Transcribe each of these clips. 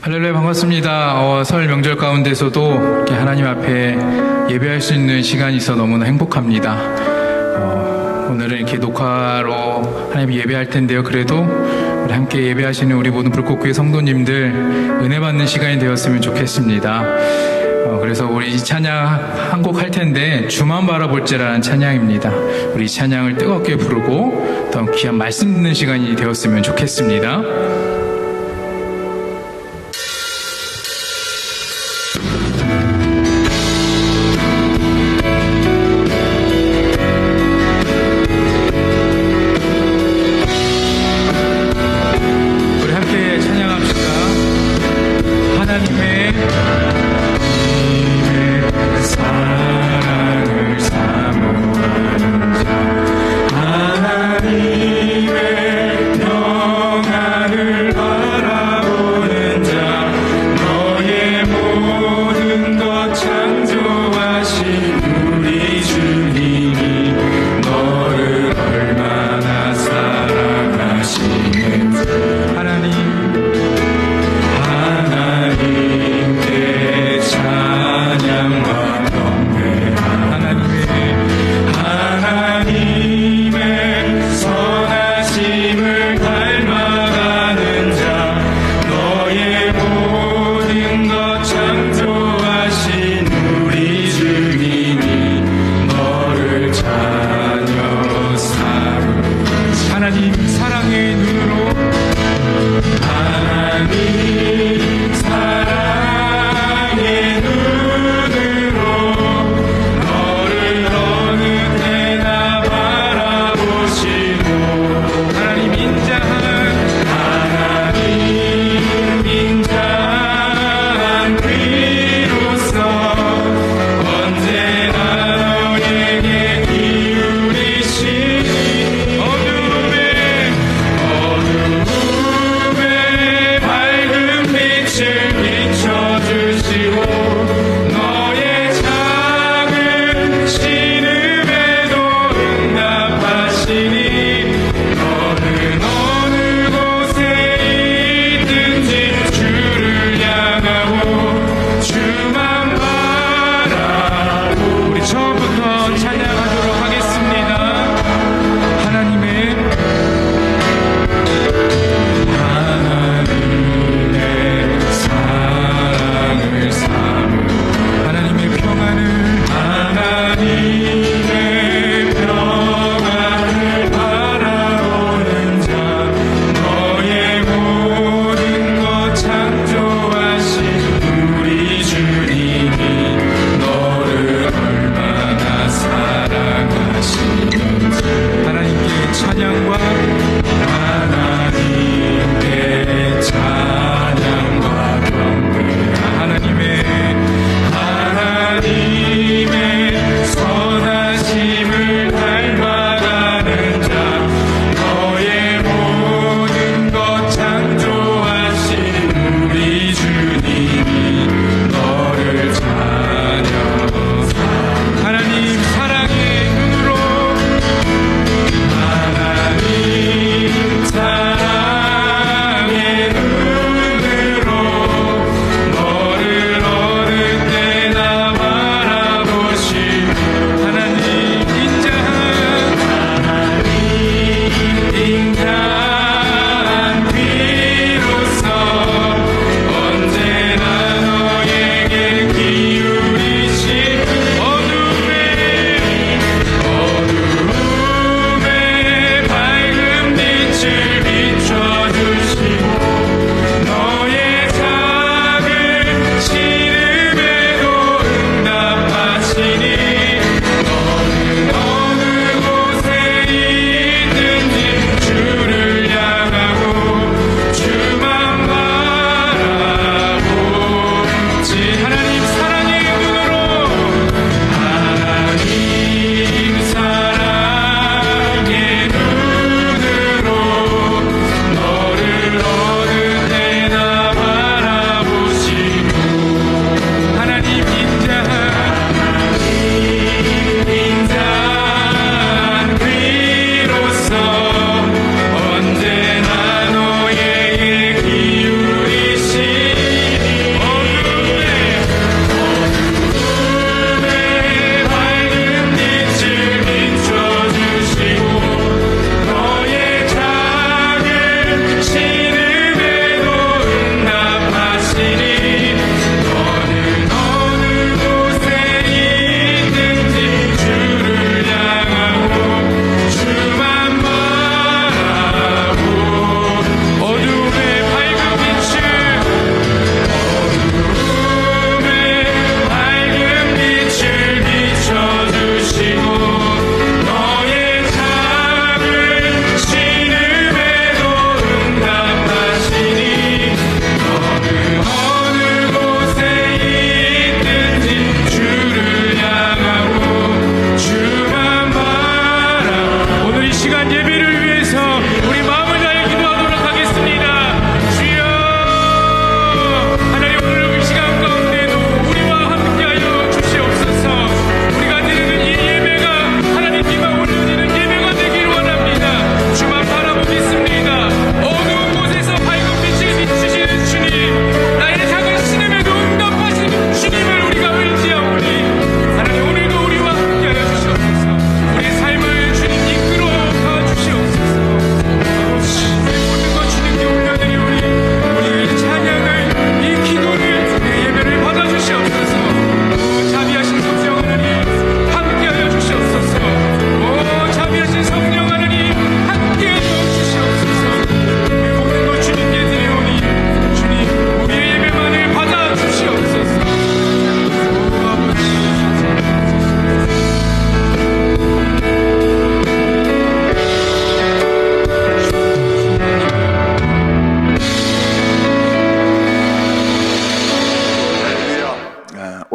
할렐루야, 반갑습니다. 설 명절 가운데서도 이렇게 하나님 앞에 예배할 수 있는 시간이 있어 너무나 행복합니다. 오늘은 이렇게 녹화로 하나님 예배할 텐데요. 그래도 우리 함께 예배하시는 우리 모든 불꽃교회 성도님들 은혜 받는 시간이 되었으면 좋겠습니다. 그래서 우리 이 찬양 한 곡 할 텐데 주만 바라볼지라는 찬양입니다. 우리 이 찬양을 뜨겁게 부르고 더 귀한 말씀 듣는 시간이 되었으면 좋겠습니다. 하나님께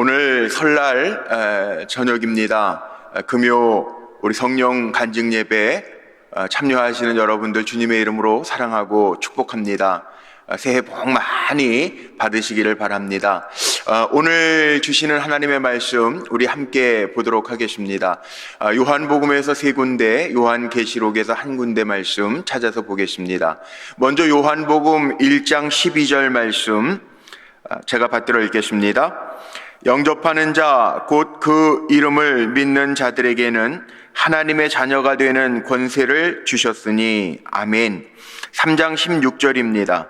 오늘 설날 저녁입니다. 금요 우리 성령 간증 예배 참여하시는 여러분들 주님의 이름으로 사랑하고 축복합니다. 새해 복 많이 받으시기를 바랍니다. 오늘 주시는 하나님의 말씀 우리 함께 보도록 하겠습니다. 요한복음에서 3군데, 요한계시록에서 1군데 말씀 찾아서 보겠습니다. 먼저 요한복음 1장 12절 말씀 제가 받들어 읽겠습니다. 영접하는 자, 곧 그 이름을 믿는 자들에게는 하나님의 자녀가 되는 권세를 주셨으니 아멘. 3장 16절입니다.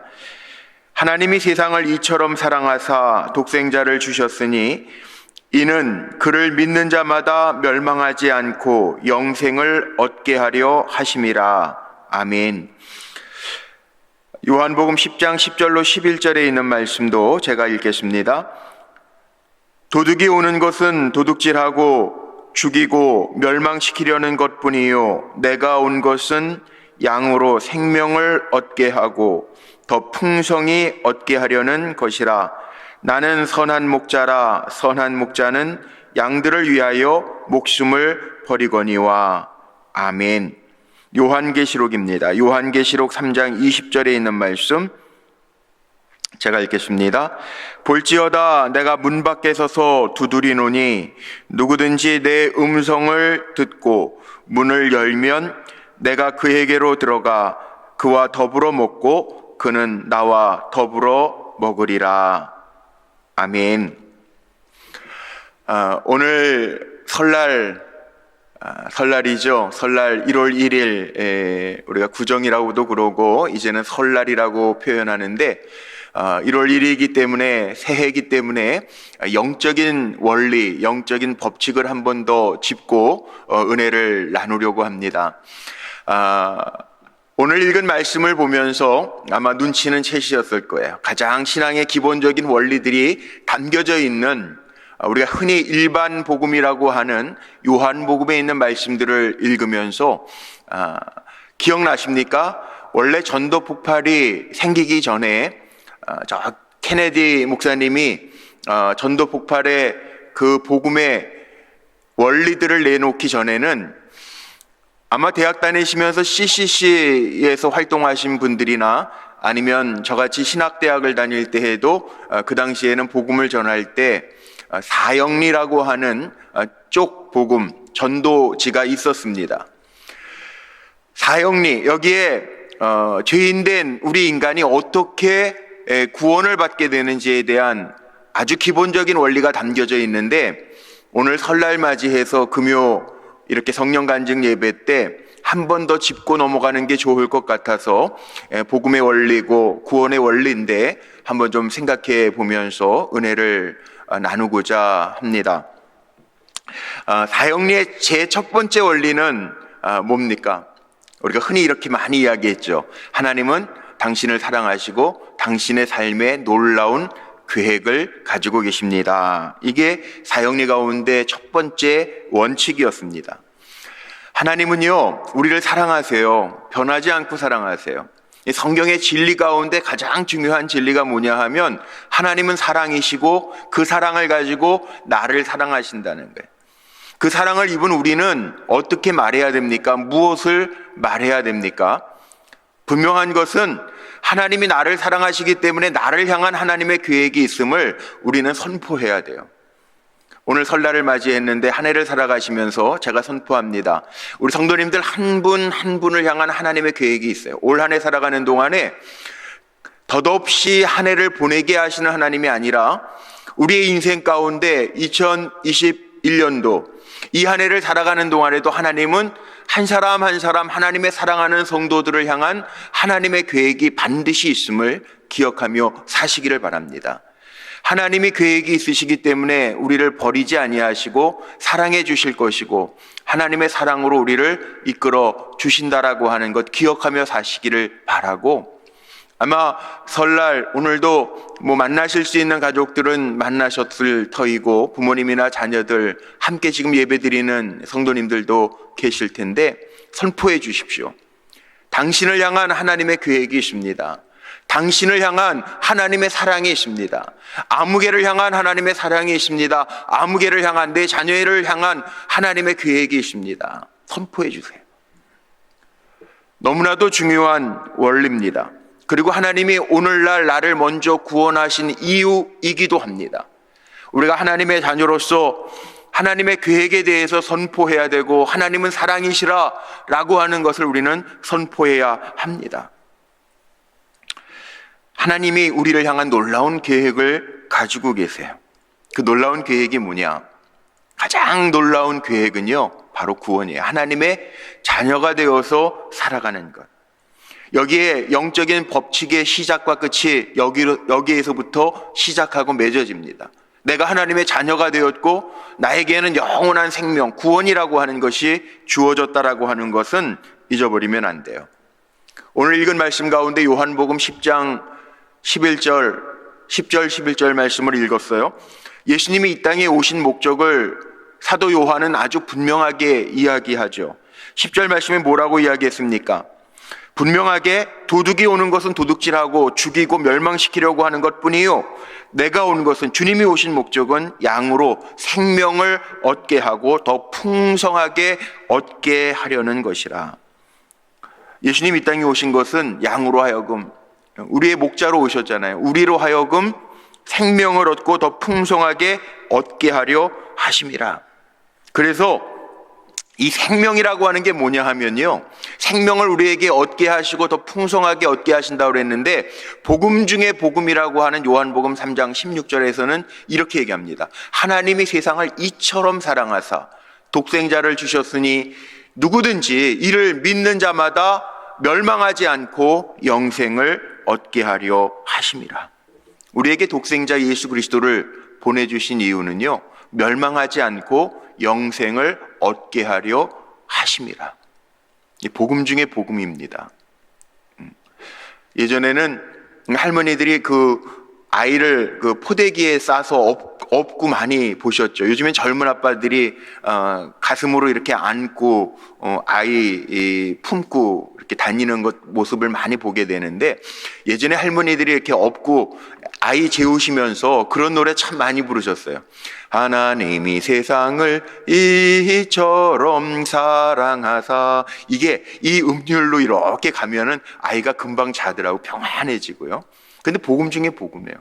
하나님이 세상을 이처럼 사랑하사 독생자를 주셨으니 이는 그를 믿는 자마다 멸망하지 않고 영생을 얻게 하려 하심이라. 아멘. 요한복음 10장 10절로 11절에 있는 말씀도 제가 읽겠습니다. 도둑이 오는 것은 도둑질하고 죽이고 멸망시키려는 것뿐이요 내가 온 것은 양으로 생명을 얻게 하고 더 풍성히 얻게 하려는 것이라. 나는 선한 목자라. 선한 목자는 양들을 위하여 목숨을 버리거니와. 아멘. 요한계시록입니다. 요한계시록 3장 20절에 있는 말씀 제가 읽겠습니다. 볼지어다 내가 문 밖에 서서 두드리노니 누구든지 내 음성을 듣고 문을 열면 내가 그에게로 들어가 그와 더불어 먹고 그는 나와 더불어 먹으리라. 아멘. 오늘 설날이죠. 설날 1월 1일 우리가 구정이라고도 그러고 이제는 설날이라고 표현하는데 1월 1일이기 때문에 새해이기 때문에 영적인 원리, 영적인 법칙을 한 번 더 짚고 은혜를 나누려고 합니다. 오늘 읽은 말씀을 보면서 아마 눈치는 채시였을 거예요. 가장 신앙의 기본적인 원리들이 담겨져 있는 우리가 흔히 일반 복음이라고 하는 요한복음에 있는 말씀들을 읽으면서 기억나십니까? 원래 전도 폭발이 생기기 전에 저 케네디 목사님이 전도 폭발의 그 복음의 원리들을 내놓기 전에는 아마 대학 다니시면서 CCC에서 활동하신 분들이나 아니면 저같이 신학대학을 다닐 때 해도 그 당시에는 복음을 전할 때 사형리라고 하는 쪽 복음 전도지가 있었습니다. 사형리, 여기에 죄인된 우리 인간이 어떻게 구원을 받게 되는지에 대한 아주 기본적인 원리가 담겨져 있는데 오늘 설날 맞이해서 금요 이렇게 성령 간증 예배 때 한 번 더 짚고 넘어가는 게 좋을 것 같아서 복음의 원리고 구원의 원리인데 한번 좀 생각해 보면서 은혜를 나누고자 합니다. 사형리의 제 첫 번째 원리는 뭡니까? 우리가 흔히 이렇게 많이 이야기했죠. 하나님은 당신을 사랑하시고 당신의 삶에 놀라운 계획을 가지고 계십니다. 이게 사형리 가운데 첫 번째 원칙이었습니다. 하나님은요, 우리를 사랑하세요. 변하지 않고 사랑하세요. 성경의 진리 가운데 가장 중요한 진리가 뭐냐 하면 하나님은 사랑이시고 그 사랑을 가지고 나를 사랑하신다는 거예요. 그 사랑을 입은 우리는 어떻게 말해야 됩니까? 무엇을 말해야 됩니까? 분명한 것은 하나님이 나를 사랑하시기 때문에 나를 향한 하나님의 계획이 있음을 우리는 선포해야 돼요. 오늘 설날을 맞이했는데 한 해를 살아가시면서 제가 선포합니다. 우리 성도님들 한 분 한 분을 향한 하나님의 계획이 있어요. 올 한 해 살아가는 동안에 덧없이 한 해를 보내게 하시는 하나님이 아니라 우리의 인생 가운데 2021년도 이 한 해를 살아가는 동안에도 하나님은 한 사람 한 사람 하나님의 사랑하는 성도들을 향한 하나님의 계획이 반드시 있음을 기억하며 사시기를 바랍니다. 하나님이 계획이 있으시기 때문에 우리를 버리지 아니하시고 사랑해 주실 것이고 하나님의 사랑으로 우리를 이끌어 주신다라고 하는 것 기억하며 사시기를 바라고, 아마 설날 오늘도 만나실 수 있는 가족들은 만나셨을 터이고 부모님이나 자녀들 함께 지금 예배드리는 성도님들도 계실 텐데 선포해 주십시오. 당신을 향한 하나님의 계획이 있습니다. 당신을 향한 하나님의 사랑이십니다. 아무개를 향한 하나님의 사랑이십니다. 아무개를 향한 내 자녀를 향한 하나님의 계획이십니다. 선포해 주세요. 너무나도 중요한 원리입니다. 그리고 하나님이 오늘날 나를 먼저 구원하신 이유이기도 합니다. 우리가 하나님의 자녀로서 하나님의 계획에 대해서 선포해야 되고, 하나님은 사랑이시라 라고 하는 것을 우리는 선포해야 합니다. 하나님이 우리를 향한 놀라운 계획을 가지고 계세요. 그 놀라운 계획이 뭐냐? 가장 놀라운 계획은요, 바로 구원이에요. 하나님의 자녀가 되어서 살아가는 것. 여기에 영적인 법칙의 시작과 끝이 여기에서부터 시작하고 맺어집니다. 내가 하나님의 자녀가 되었고 나에게는 영원한 생명, 구원이라고 하는 것이 주어졌다라고 하는 것은 잊어버리면 안 돼요. 오늘 읽은 말씀 가운데 요한복음 10장 10절 11절 말씀을 읽었어요. 예수님이 이 땅에 오신 목적을 사도 요한은 아주 분명하게 이야기하죠. 10절 말씀에 뭐라고 이야기했습니까? 분명하게 도둑이 오는 것은 도둑질하고 죽이고 멸망시키려고 하는 것뿐이요, 내가 온 것은, 주님이 오신 목적은 양으로 생명을 얻게 하고 더 풍성하게 얻게 하려는 것이라. 예수님 이 땅에 오신 것은 양으로 하여금, 우리의 목자로 오셨잖아요. 우리로 하여금 생명을 얻고 더 풍성하게 얻게 하려 하심이라. 그래서 이 생명이라고 하는 게 뭐냐 하면요, 생명을 우리에게 얻게 하시고 더 풍성하게 얻게 하신다고 그랬는데, 복음 중에 복음이라고 하는 요한복음 3장 16절에서는 이렇게 얘기합니다. 하나님이 세상을 이처럼 사랑하사 독생자를 주셨으니 누구든지 이를 믿는 자마다 멸망하지 않고 영생을 얻게 하려 하심이라. 우리에게 독생자 예수 그리스도를 보내주신 이유는요, 멸망하지 않고 영생을 얻게 하려 하심이라. 복음 중에 복음입니다. 예전에는 할머니들이 그 아이를 그 포대기에 싸서 업고 많이 보셨죠. 요즘엔 젊은 아빠들이 가슴으로 이렇게 안고 아이 품고 이렇게 다니는 것 모습을 많이 보게 되는데, 예전에 할머니들이 이렇게 업고 아이 재우시면서 그런 노래 참 많이 부르셨어요. 하나님이 세상을 이처럼 사랑하사. 이게 이 음률로 이렇게 가면은 아이가 금방 자더라고, 평안해지고요. 근데 복음 중에 복음이에요.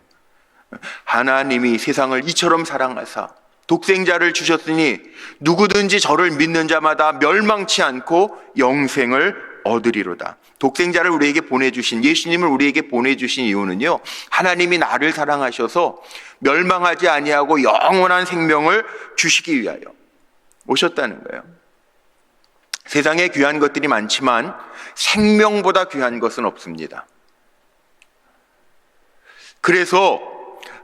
하나님이 세상을 이처럼 사랑하사 독생자를 주셨으니 누구든지 저를 믿는 자마다 멸망치 않고 영생을 얻으리로다. 독생자를 우리에게 보내주신, 예수님을 우리에게 보내주신 이유는요, 하나님이 나를 사랑하셔서 멸망하지 아니하고 영원한 생명을 주시기 위하여 오셨다는 거예요. 세상에 귀한 것들이 많지만 생명보다 귀한 것은 없습니다. 그래서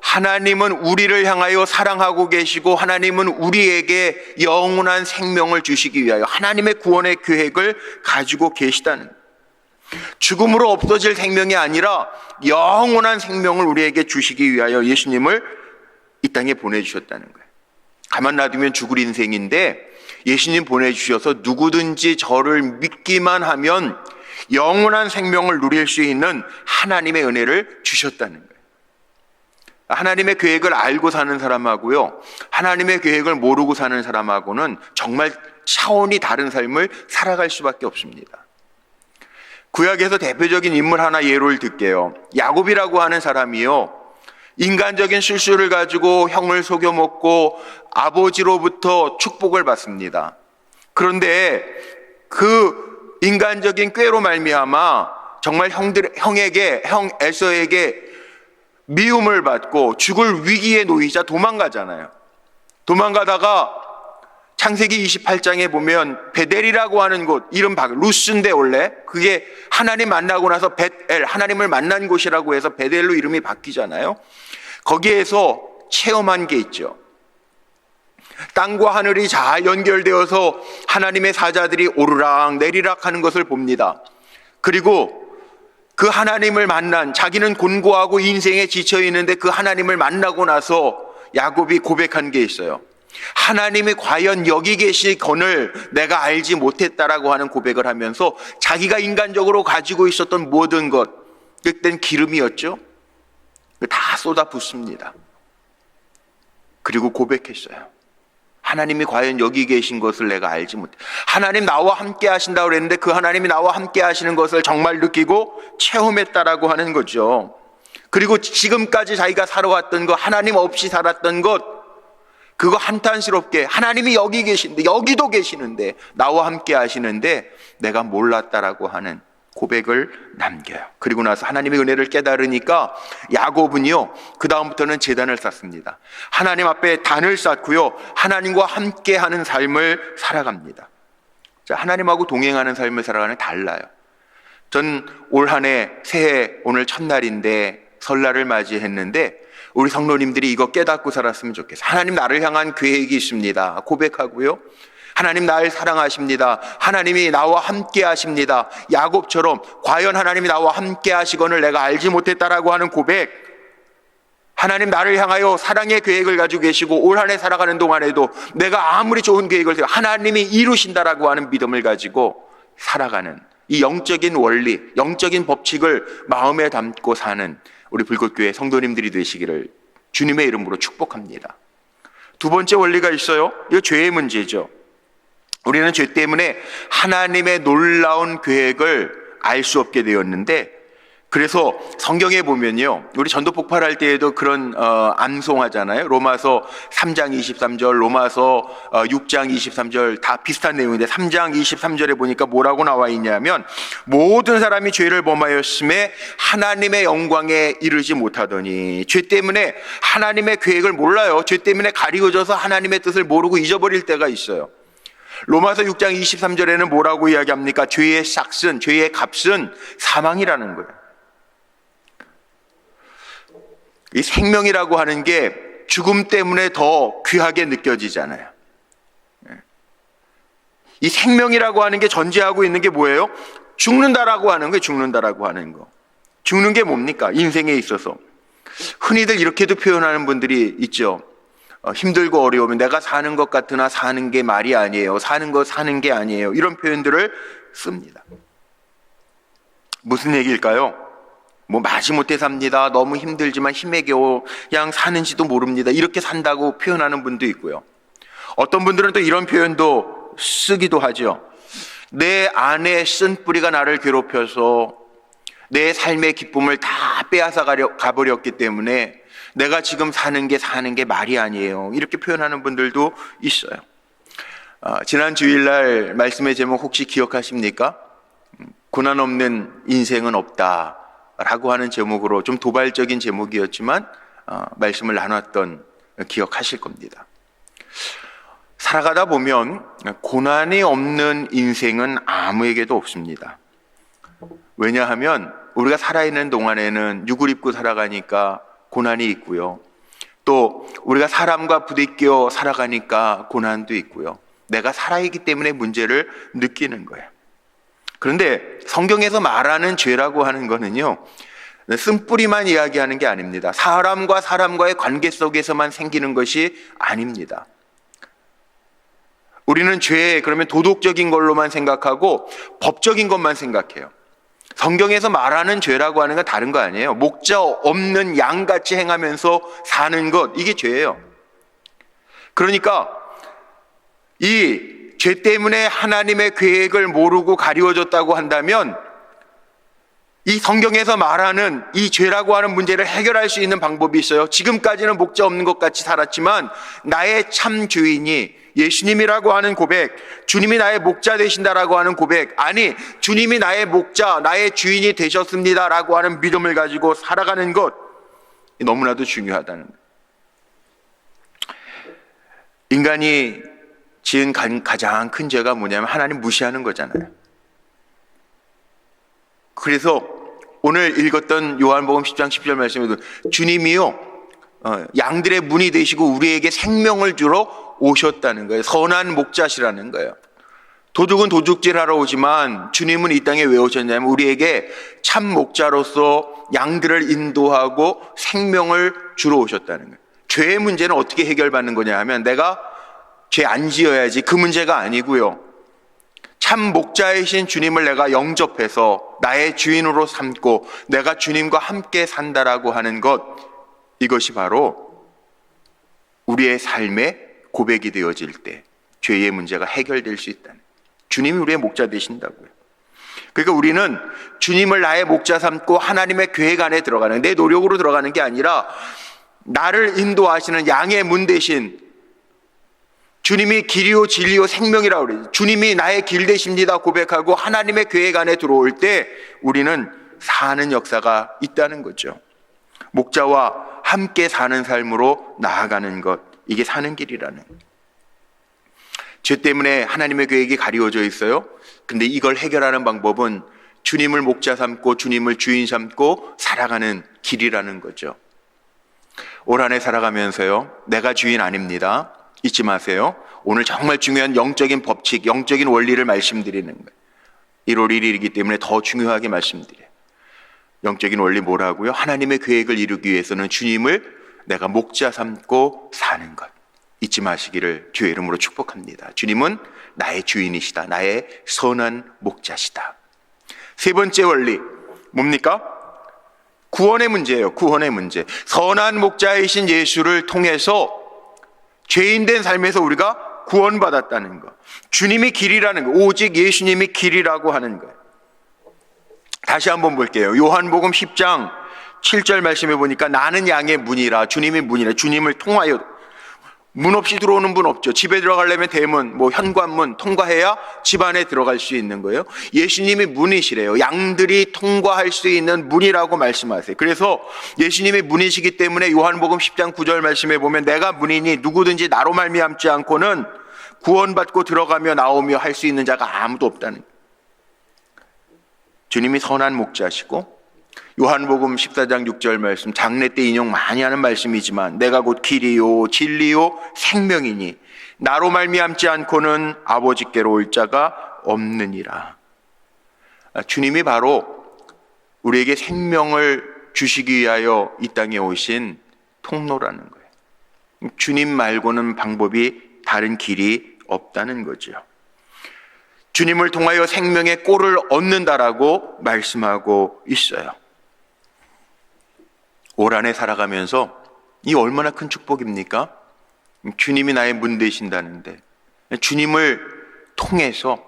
하나님은 우리를 향하여 사랑하고 계시고, 하나님은 우리에게 영원한 생명을 주시기 위하여 하나님의 구원의 계획을 가지고 계시다는 거예요. 죽음으로 없어질 생명이 아니라 영원한 생명을 우리에게 주시기 위하여 예수님을 이 땅에 보내주셨다는 거예요. 가만 놔두면 죽을 인생인데, 예수님 보내주셔서 누구든지 저를 믿기만 하면 영원한 생명을 누릴 수 있는 하나님의 은혜를 주셨다는 거예요. 하나님의 계획을 알고 사는 사람하고요, 하나님의 계획을 모르고 사는 사람하고는 정말 차원이 다른 삶을 살아갈 수밖에 없습니다. 구약에서 대표적인 인물 하나 예를 들게요. 야곱이라고 하는 사람이요, 인간적인 실수를 가지고 형을 속여먹고 아버지로부터 축복을 받습니다. 그런데 그 인간적인 꾀로 말미암아 정말 형 에서에게 미움을 받고 죽을 위기에 놓이자 도망가잖아요. 도망가다가 창세기 28장에 보면 베델이라고 하는 곳, 이름 루스인데 원래 그게 하나님 만나고 나서 벳엘, 하나님을 만난 곳이라고 해서 베델로 이름이 바뀌잖아요. 거기에서 체험한 게 있죠. 땅과 하늘이 잘 연결되어서 하나님의 사자들이 오르락 내리락 하는 것을 봅니다. 그리고 그 하나님을 만난, 자기는 곤고하고 인생에 지쳐 있는데 그 하나님을 만나고 나서 야곱이 고백한 게 있어요. 하나님이 과연 여기 계시건을 내가 알지 못했다라고 하는 고백을 하면서 자기가 인간적으로 가지고 있었던 모든 것, 그땐 기름이었죠. 다 쏟아 붓습니다. 그리고 고백했어요. 하나님이 과연 여기 계신 것을 내가 알지 못해. 하나님 나와 함께 하신다고 그랬는데 그 하나님이 나와 함께 하시는 것을 정말 느끼고 체험했다라고 하는 거죠. 그리고 지금까지 자기가 살아왔던 것, 하나님 없이 살았던 것, 그거 한탄스럽게 하나님이 여기 계신데, 여기도 계시는데, 나와 함께 하시는데 내가 몰랐다라고 하는 고백을 남겨요. 그리고 나서 하나님의 은혜를 깨달으니까 야곱은요, 그 다음부터는 제단을 쌓습니다. 하나님 앞에 단을 쌓고요, 하나님과 함께하는 삶을 살아갑니다. 자, 하나님하고 동행하는 삶을 살아가는 달라요. 전 올 한 해 새해 오늘 첫날인데 설날을 맞이했는데 우리 성도님들이 이거 깨닫고 살았으면 좋겠어요. 하나님 나를 향한 계획이 있습니다. 고백하고요. 하나님 나를 사랑하십니다. 하나님이 나와 함께 하십니다. 야곱처럼 과연 하나님이 나와 함께 하시거늘 내가 알지 못했다라고 하는 고백. 하나님 나를 향하여 사랑의 계획을 가지고 계시고 올 한 해 살아가는 동안에도 내가 아무리 좋은 계획을 세워 하나님이 이루신다라고 하는 믿음을 가지고 살아가는 이 영적인 원리, 영적인 법칙을 마음에 담고 사는 우리 불꽃교회 성도님들이 되시기를 주님의 이름으로 축복합니다. 두 번째 원리가 있어요. 이거 죄의 문제죠. 우리는 죄 때문에 하나님의 놀라운 계획을 알 수 없게 되었는데, 그래서 성경에 보면요, 우리 전도 폭발할 때에도 그런 암송하잖아요. 로마서 3장 23절, 로마서 6장 23절 다 비슷한 내용인데 3장 23절에 보니까 뭐라고 나와 있냐면, 모든 사람이 죄를 범하였음에 하나님의 영광에 이르지 못하더니, 죄 때문에 하나님의 계획을 몰라요. 죄 때문에 가리워져서 하나님의 뜻을 모르고 잊어버릴 때가 있어요. 로마서 6장 23절에는 뭐라고 이야기합니까? 죄의 삭슨, 죄의 값은 사망이라는 거예요. 이 생명이라고 하는 게 죽음 때문에 더 귀하게 느껴지잖아요. 이 생명이라고 하는 게 전제하고 있는 게 뭐예요? 죽는다라고 하는 거예요. 죽는다라고 하는 거. 죽는 게 뭡니까? 인생에 있어서. 흔히들 이렇게도 표현하는 분들이 있죠. 힘들고 어려우면 내가 사는 것 같으나 사는 게 말이 아니에요. 사는 거 사는 게 아니에요. 이런 표현들을 씁니다. 무슨 얘기일까요? 뭐 마지못해 삽니다. 너무 힘들지만 힘에 겨워 그냥 사는지도 모릅니다. 이렇게 산다고 표현하는 분도 있고요. 어떤 분들은 또 이런 표현도 쓰기도 하죠. 내 안에 쓴 뿌리가 나를 괴롭혀서 내 삶의 기쁨을 다 빼앗아 가버렸기 때문에 내가 지금 사는 게 말이 아니에요. 이렇게 표현하는 분들도 있어요. 지난 주일날 말씀의 제목 혹시 기억하십니까? 고난 없는 인생은 없다 라고 하는 제목으로 좀 도발적인 제목이었지만 말씀을 나눴던 기억하실 겁니다. 살아가다 보면 고난이 없는 인생은 아무에게도 없습니다. 왜냐하면 우리가 살아있는 동안에는 육을 입고 살아가니까 고난이 있고요. 또 우리가 사람과 부딪혀 살아가니까 고난도 있고요. 내가 살아있기 때문에 문제를 느끼는 거예요. 그런데 성경에서 말하는 죄라고 하는 거는요, 쓴뿌리만 이야기하는 게 아닙니다. 사람과 사람과의 관계 속에서만 생기는 것이 아닙니다. 우리는 죄, 그러면 도덕적인 걸로만 생각하고 법적인 것만 생각해요. 성경에서 말하는 죄라고 하는 건 다른 거 아니에요. 목자 없는 양같이 행하면서 사는 것, 이게 죄예요. 그러니까 이 죄 때문에 하나님의 계획을 모르고 가리워졌다고 한다면 이 성경에서 말하는 이 죄라고 하는 문제를 해결할 수 있는 방법이 있어요. 지금까지는 목자 없는 것 같이 살았지만 나의 참 주인이 예수님이라고 하는 고백, 주님이 나의 목자 되신다라고 하는 고백, 아니 주님이 나의 목자, 나의 주인이 되셨습니다라고 하는 믿음을 가지고 살아가는 것, 너무나도 중요하다는 거예요. 인간이 지은 가장 큰 죄가 뭐냐면 하나님 무시하는 거잖아요. 그래서 오늘 읽었던 요한복음 10장 10절 말씀에도 주님이요 양들의 문이 되시고 우리에게 생명을 주러 오셨다는 거예요. 선한 목자시라는 거예요. 도둑은 도둑질하러 오지만 주님은 이 땅에 왜 오셨냐면 우리에게 참 목자로서 양들을 인도하고 생명을 주러 오셨다는 거예요. 죄의 문제는 어떻게 해결받는 거냐 하면 내가 죄 안 지어야지, 그 문제가 아니고요. 참 목자이신 주님을 내가 영접해서 나의 주인으로 삼고 내가 주님과 함께 산다라고 하는 것, 이것이 바로 우리의 삶의 고백이 되어질 때 죄의 문제가 해결될 수 있다는, 주님이 우리의 목자 되신다고요. 그러니까 우리는 주님을 나의 목자 삼고 하나님의 계획 안에 들어가는, 내 노력으로 들어가는 게 아니라 나를 인도하시는 양의 문 대신 주님이 길이요 진리요 생명이라고 그래요. 주님이 나의 길 되십니다 고백하고 하나님의 계획 안에 들어올 때 우리는 사는 역사가 있다는 거죠. 목자와 함께 사는 삶으로 나아가는 것, 이게 사는 길이라는 거예요. 죄 때문에 하나님의 계획이 가리워져 있어요. 근데 이걸 해결하는 방법은 주님을 목자 삼고 주님을 주인 삼고 살아가는 길이라는 거죠. 올 한 해 살아가면서요, 내가 주인 아닙니다. 잊지 마세요. 오늘 정말 중요한 영적인 법칙, 영적인 원리를 말씀드리는 거예요. 1월 1일이기 때문에 더 중요하게 말씀드려요. 영적인 원리 뭐라고요? 하나님의 계획을 이루기 위해서는 주님을 내가 목자 삼고 사는 것, 잊지 마시기를 주의 이름으로 축복합니다. 주님은 나의 주인이시다. 나의 선한 목자시다. 세 번째 원리 뭡니까? 구원의 문제예요. 구원의 문제. 선한 목자이신 예수를 통해서 죄인된 삶에서 우리가 구원받았다는 것, 주님이 길이라는 것, 오직 예수님이 길이라고 하는 것. 다시 한번 볼게요. 요한복음 10장 7절 말씀해 보니까 나는 양의 문이라, 주님이 문이라, 주님을 통하여, 문 없이 들어오는 분 없죠. 집에 들어가려면 대문, 현관문 통과해야 집 안에 들어갈 수 있는 거예요. 예수님이 문이시래요. 양들이 통과할 수 있는 문이라고 말씀하세요. 그래서 예수님이 문이시기 때문에 요한복음 10장 9절 말씀에 보면 내가 문이니 누구든지 나로 말미암지 않고는 구원받고 들어가며 나오며 할 수 있는 자가 아무도 없다는 거예요. 주님이 선한 목자시고, 요한복음 14장 6절 말씀, 장례 때 인용 많이 하는 말씀이지만 내가 곧 길이요 진리요 생명이니 나로 말미암지 않고는 아버지께로 올 자가 없느니라. 주님이 바로 우리에게 생명을 주시기 위하여 이 땅에 오신 통로라는 거예요. 주님 말고는 방법이, 다른 길이 없다는 거죠. 주님을 통하여 생명의 꼴을 얻는다라고 말씀하고 있어요. 올 한 해 살아가면서 이 얼마나 큰 축복입니까? 주님이 나의 문 되신다는데, 주님을 통해서,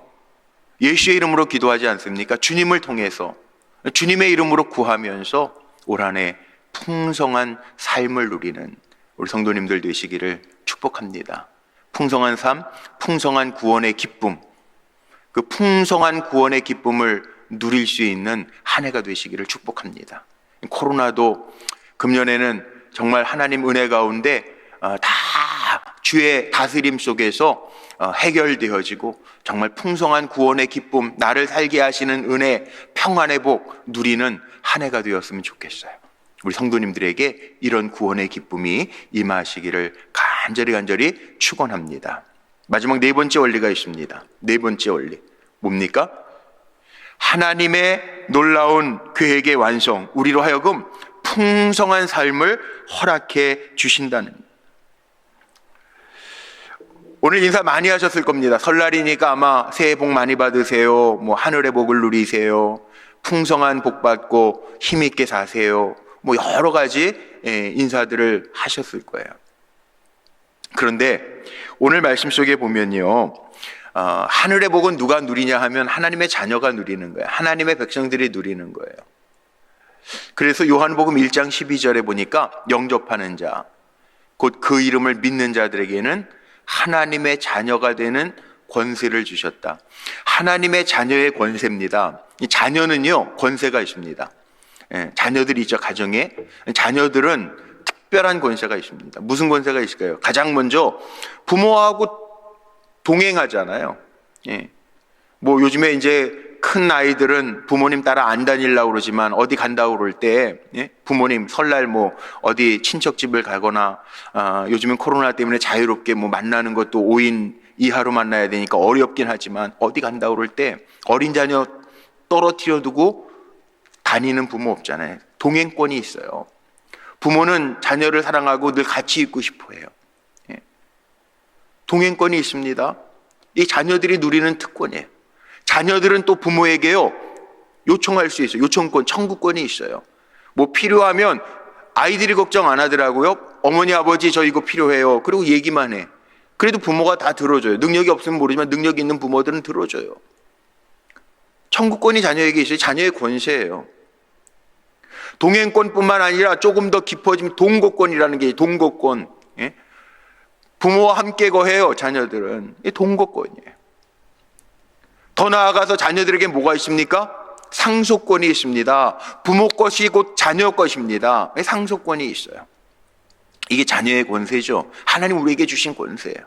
예수의 이름으로 기도하지 않습니까? 주님을 통해서 주님의 이름으로 구하면서 올 한 해 풍성한 삶을 누리는 우리 성도님들 되시기를 축복합니다. 풍성한 삶, 풍성한 구원의 기쁨, 그 풍성한 구원의 기쁨을 누릴 수 있는 한 해가 되시기를 축복합니다. 코로나도 금년에는 정말 하나님 은혜 가운데 다 주의 다스림 속에서 해결되어지고 정말 풍성한 구원의 기쁨, 나를 살게 하시는 은혜, 평안의 복 누리는 한 해가 되었으면 좋겠어요. 우리 성도님들에게 이런 구원의 기쁨이 임하시기를 간절히 축원합니다. 마지막 네 번째 원리가 있습니다. 네 번째 원리 뭡니까? 하나님의 놀라운 계획의 완성, 우리로 하여금 풍성한 삶을 허락해 주신다는. 오늘 인사 많이 하셨을 겁니다. 설날이니까 아마 새해 복 많이 받으세요, 하늘의 복을 누리세요, 풍성한 복 받고 힘있게 사세요, 여러 가지 인사들을 하셨을 거예요. 그런데 오늘 말씀 속에 보면요, 하늘의 복은 누가 누리냐 하면 하나님의 자녀가 누리는 거예요. 하나님의 백성들이 누리는 거예요. 그래서 요한복음 1장 12절에 보니까 영접하는 자, 곧 그 이름을 믿는 자들에게는 하나님의 자녀가 되는 권세를 주셨다. 하나님의 자녀의 권세입니다. 이 자녀는요, 권세가 있습니다. 자녀들이 있죠, 가정에. 자녀들은 특별한 권세가 있습니다. 무슨 권세가 있을까요? 가장 먼저 부모하고 동행하잖아요. 요즘에 이제 큰 아이들은 부모님 따라 안 다니려고 그러지만 어디 간다고 그럴 때 부모님 설날 어디 친척집을 가거나, 요즘은 코로나 때문에 자유롭게 만나는 것도 5인 이하로 만나야 되니까 어렵긴 하지만 어디 간다고 그럴 때 어린 자녀 떨어뜨려 두고 다니는 부모 없잖아요. 동행권이 있어요. 부모는 자녀를 사랑하고 늘 같이 있고 싶어 해요. 동행권이 있습니다. 이 자녀들이 누리는 특권이에요. 자녀들은 또 부모에게요, 요청할 수 있어요. 요청권, 청구권이 있어요. 뭐 필요하면 아이들이 걱정 안 하더라고요. 어머니, 아버지, 저 이거 필요해요. 그리고 얘기만 해. 그래도 부모가 다 들어줘요. 능력이 없으면 모르지만 능력 있는 부모들은 들어줘요. 청구권이 자녀에게 있어요. 자녀의 권세예요. 동행권뿐만 아니라 조금 더 깊어지면 동거권이라는 게 동거권. 예? 부모와 함께 거해요. 자녀들은. 이게 동거권이에요. 더 나아가서 자녀들에게 뭐가 있습니까? 상속권이 있습니다. 부모 것이 곧 자녀 것입니다. 상속권이 있어요. 이게 자녀의 권세죠. 하나님 우리에게 주신 권세예요.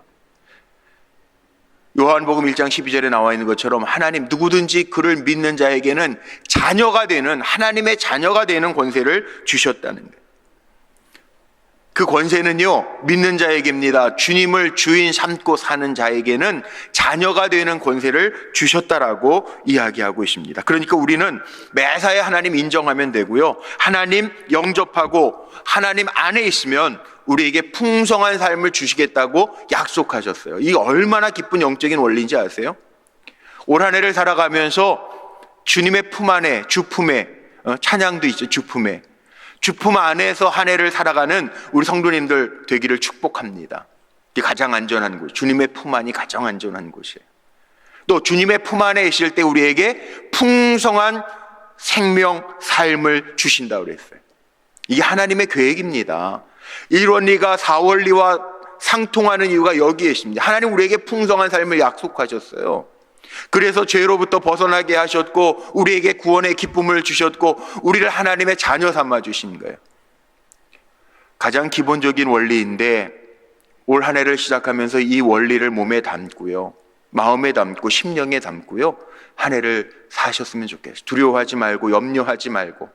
요한복음 1장 12절에 나와 있는 것처럼 하나님 누구든지 그를 믿는 자에게는 자녀가 되는, 하나님의 자녀가 되는 권세를 주셨다는 거예요. 그 권세는요, 믿는 자에게입니다. 주님을 주인 삼고 사는 자에게는 자녀가 되는 권세를 주셨다라고 이야기하고 있습니다. 그러니까 우리는 매사에 하나님 인정하면 되고요, 하나님 영접하고 하나님 안에 있으면 우리에게 풍성한 삶을 주시겠다고 약속하셨어요. 이게 얼마나 기쁜 영적인 원리인지 아세요? 올 한 해를 살아가면서 주님의 품 안에, 주품에, 찬양도 있죠. 주품 안에서 한 해를 살아가는 우리 성도님들 되기를 축복합니다. 이게 가장 안전한 곳, 주님의 품 안이 가장 안전한 곳이에요. 또 주님의 품 안에 있을 때 우리에게 풍성한 생명, 삶을 주신다고 그랬어요. 이게 하나님의 계획입니다. 이 원리가 사원리와 상통하는 이유가 여기에 있습니다. 하나님 우리에게 풍성한 삶을 약속하셨어요. 그래서 죄로부터 벗어나게 하셨고 우리에게 구원의 기쁨을 주셨고 우리를 하나님의 자녀 삼아 주신 거예요. 가장 기본적인 원리인데 올 한 해를 시작하면서 이 원리를 몸에 담고요, 마음에 담고 심령에 담고요, 한 해를 사셨으면 좋겠어요. 두려워하지 말고 염려하지 말고.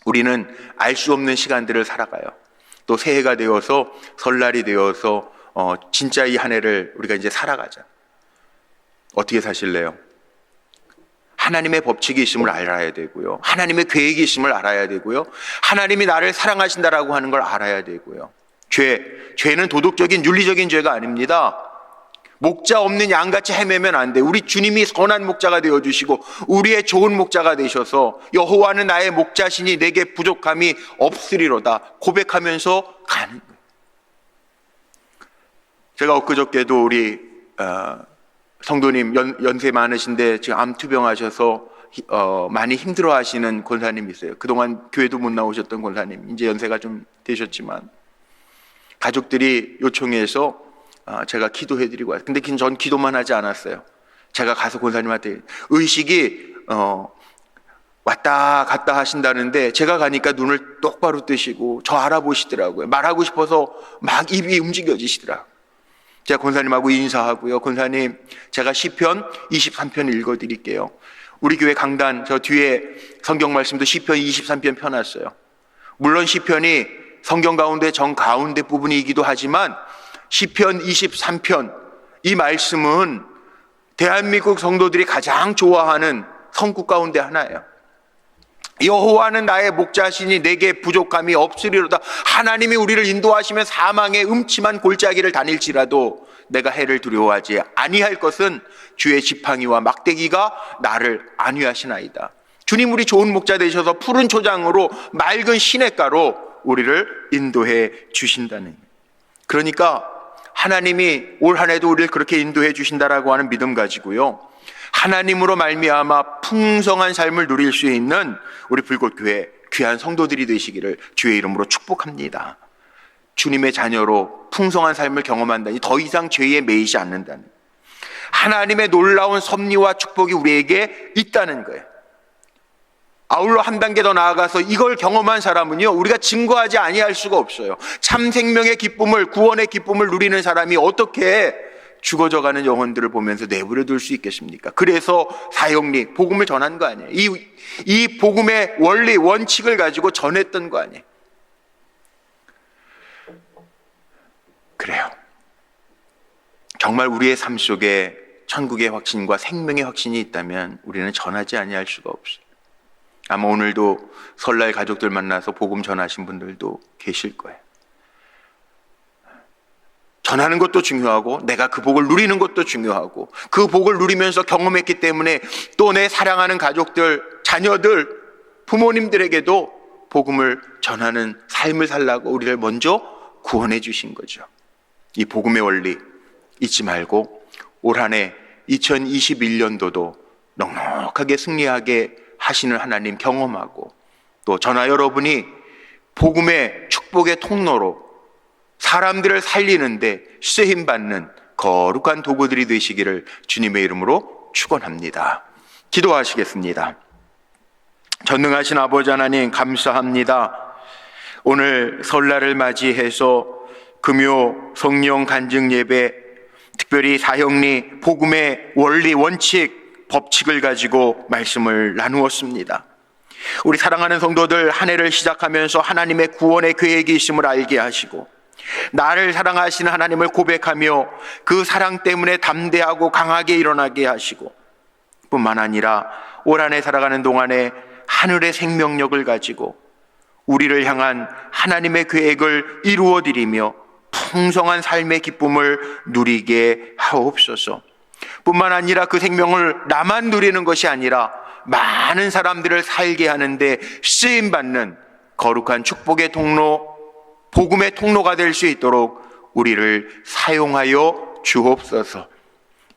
우리는 알 수 없는 시간들을 살아가요. 또 새해가 되어서 설날이 되어서 진짜 이 한 해를 우리가 이제 살아가자. 어떻게 사실래요? 하나님의 법칙이 있음을 알아야 되고요, 하나님의 계획이 있음을 알아야 되고요, 하나님이 나를 사랑하신다라고 하는 걸 알아야 되고요. 죄는 도덕적인 윤리적인 죄가 아닙니다. 목자 없는 양같이 헤매면 안 돼. 우리 주님이 선한 목자가 되어주시고 우리의 좋은 목자가 되셔서 여호와는 나의 목자시니 내게 부족함이 없으리로다 고백하면서 가는 거예요. 제가 엊그저께도 우리 성도님 연세 많으신데 지금 암투병 하셔서 많이 힘들어 하시는 권사님이 있어요. 그동안 교회도 못 나오셨던 권사님, 이제 연세가 좀 되셨지만 가족들이 요청해서 제가 기도해드리고 왔어요. 근데 전 기도만 하지 않았어요. 제가 가서 권사님한테 의식이 왔다 갔다 하신다는데 제가 가니까 눈을 똑바로 뜨시고 저 알아보시더라고요. 말하고 싶어서 막 입이 움직여지시더라고요. 제가 권사님하고 인사하고요, 권사님 제가 시편 23편 읽어드릴게요. 우리 교회 강단 저 뒤에 성경 말씀도 시편 23편 펴놨어요. 물론 시편이 성경 가운데 정가운데 부분이기도 하지만 시편 23편 이 말씀은 대한민국 성도들이 가장 좋아하는 성구 가운데 하나예요. 여호와는 나의 목자시니 내게 부족함이 없으리로다. 하나님이 우리를 인도하시면 사망의 음침한 골짜기를 다닐지라도 내가 해를 두려워하지 아니할 것은 주의 지팡이와 막대기가 나를 안위하시나이다. 주님 우리 좋은 목자 되셔서 푸른 초장으로 맑은 시냇가로 우리를 인도해 주신다는, 그러니까 하나님이 올 한 해도 우리를 그렇게 인도해 주신다라고 하는 믿음 가지고요, 하나님으로 말미암아 풍성한 삶을 누릴 수 있는 우리 불꽃교회 귀한 성도들이 되시기를 주의 이름으로 축복합니다. 주님의 자녀로 풍성한 삶을 경험한다니 더 이상 죄에 매이지 않는다는, 하나님의 놀라운 섭리와 축복이 우리에게 있다는 거예요. 아울러 한 단계 더 나아가서 이걸 경험한 사람은요, 우리가 증거하지 아니할 수가 없어요. 참 생명의 기쁨을, 구원의 기쁨을 누리는 사람이 어떻게 죽어져가는 영혼들을 보면서 내버려 둘 수 있겠습니까? 그래서 사역리, 복음을 전한 거 아니에요. 이 복음의 원리, 원칙을 가지고 전했던 거 아니에요. 그래요. 정말 우리의 삶 속에 천국의 확신과 생명의 확신이 있다면 우리는 전하지 아니할 수가 없어요. 아마 오늘도 설날 가족들 만나서 복음 전하신 분들도 계실 거예요. 전하는 것도 중요하고 내가 그 복을 누리는 것도 중요하고 그 복을 누리면서 경험했기 때문에 또 내 사랑하는 가족들, 자녀들, 부모님들에게도 복음을 전하는 삶을 살라고 우리를 먼저 구원해 주신 거죠. 이 복음의 원리 잊지 말고 올 한 해 2021년도도 넉넉하게 승리하게 하시는 하나님 경험하고 또 저나 여러분이 복음의 축복의 통로로 사람들을 살리는데 쓰임받는 거룩한 도구들이 되시기를 주님의 이름으로 축원합니다. 기도하시겠습니다. 전능하신 아버지 하나님 감사합니다. 오늘 설날을 맞이해서 금요 성령 간증 예배, 특별히 사형리 복음의 원리 원칙 법칙을 가지고 말씀을 나누었습니다. 우리 사랑하는 성도들 한 해를 시작하면서 하나님의 구원의 계획이 있음을 알게 하시고 나를 사랑하시는 하나님을 고백하며 그 사랑 때문에 담대하고 강하게 일어나게 하시고 뿐만 아니라 올 한 해 살아가는 동안에 하늘의 생명력을 가지고 우리를 향한 하나님의 계획을 이루어드리며 풍성한 삶의 기쁨을 누리게 하옵소서. 뿐만 아니라 그 생명을 나만 누리는 것이 아니라 많은 사람들을 살게 하는데 쓰임받는 거룩한 축복의 통로, 복음의 통로가 될 수 있도록 우리를 사용하여 주옵소서.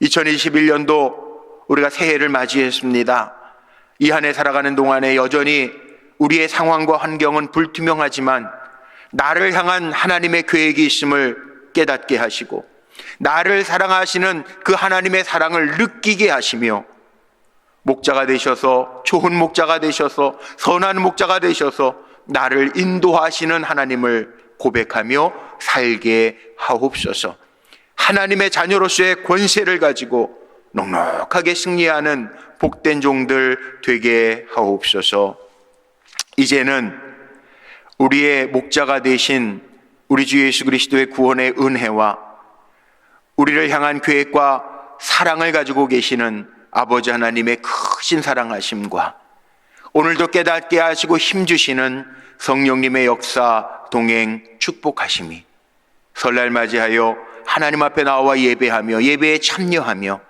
2021년도 우리가 새해를 맞이했습니다. 이 한 해 살아가는 동안에 여전히 우리의 상황과 환경은 불투명하지만 나를 향한 하나님의 계획이 있음을 깨닫게 하시고 나를 사랑하시는 그 하나님의 사랑을 느끼게 하시며 목자가 되셔서 좋은 목자가 되셔서 선한 목자가 되셔서 나를 인도하시는 하나님을 고백하며 살게 하옵소서. 하나님의 자녀로서의 권세를 가지고 넉넉하게 승리하는 복된 종들 되게 하옵소서. 이제는 우리의 목자가 되신 우리 주 예수 그리스도의 구원의 은혜와 우리를 향한 계획과 사랑을 가지고 계시는 아버지 하나님의 크신 사랑하심과 오늘도 깨닫게 하시고 힘주시는 성령님의 역사, 동행, 축복하심이 설날 맞이하여 하나님 앞에 나와 예배하며 예배에 참여하며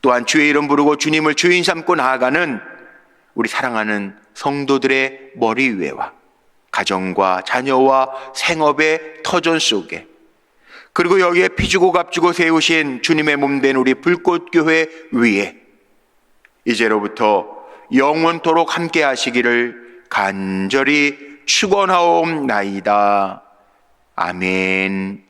또한 주의 이름 부르고 주님을 주인 삼고 나아가는 우리 사랑하는 성도들의 머리 위에와 가정과 자녀와 생업의 터전 속에 그리고 여기에 피주고 값주고 세우신 주님의 몸된 우리 불꽃교회 위에 이제로부터 영원토록 함께 하시기를 간절히 축원하옵나이다. 아멘.